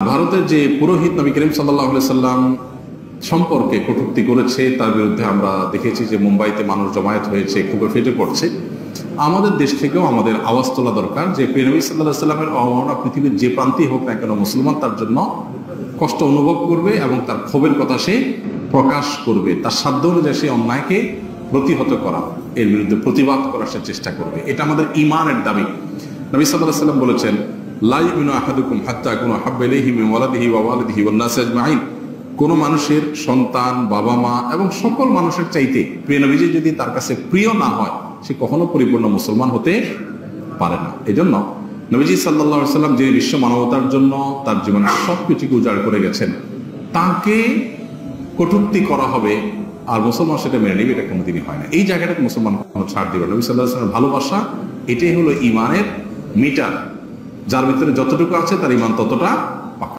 ভারতের যে পুরোহিত নবী করিম সাল্লাল্লাহু আলাইহি সাল্লাম সম্পর্কে কটূক্তি করেছে, তার বিরুদ্ধে আমরা দেখেছি যে মুম্বাইতে মানুষ জমায়েত হয়েছে, ক্ষোভে ফেটে পড়ছে। আমাদের দেশ থেকেও আমাদের আওয়াজ তোলা দরকার যে প্রিয় নবী সাল্লাল্লাহু আলাইহি সাল্লামের অবমাননা পৃথিবীর যে প্রান্তেই হোক না কেন মুসলমান তার জন্য কষ্ট অনুভব করবে এবং তার ক্ষোভের কথা সে প্রকাশ করবে। তার সাধ্য অনুযায়ী সে অন্যায়কে প্রতিহত করা, এর বিরুদ্ধে প্রতিবাদ করার সে চেষ্টা করবে। এটা আমাদের ঈমানের দাবি। নবী সাল্লাল্লাহু আলাইহি সাল্লাম বলেছেন, লা ইউমিনু আহাদুকুম হাত্তা আকুনা হাব্বা ইলাইহি মিন ওয়ালাদিহি ওয়া ওয়ালিদিহি ওয়ান নাসি আজমাইন। কোন মানুষের সন্তান, বাবা মা এবং সকল মানুষের চাইতে প্রিয় নবীজি যদি তার কাছে প্রিয় না হয়, সে কখনো পরিপূর্ণ মুসলমান হতে পারে না। এজন্য নবীজি সাল্লাল্লাহু আলাইহি সাল্লাম যে বিশ্ব মানবতার জন্য তার জীবনের সবকিছুকে উজাড় করে গেছেন, তাকে কটূক্তি করা হবে আর মুসলমান সেটা মেনে নেবে, এটা কোনোদিনই হয় না। এই জায়গাটাকে মুসলমান কোনো ছাড় দিবে। নবী সাল্লাল্লাহু আলাইহি সাল্লামের ভালোবাসা এটাই হলো ঈমানের মিটার। যার ভিতরে যতটুকু আছে তার ঈমান ততটা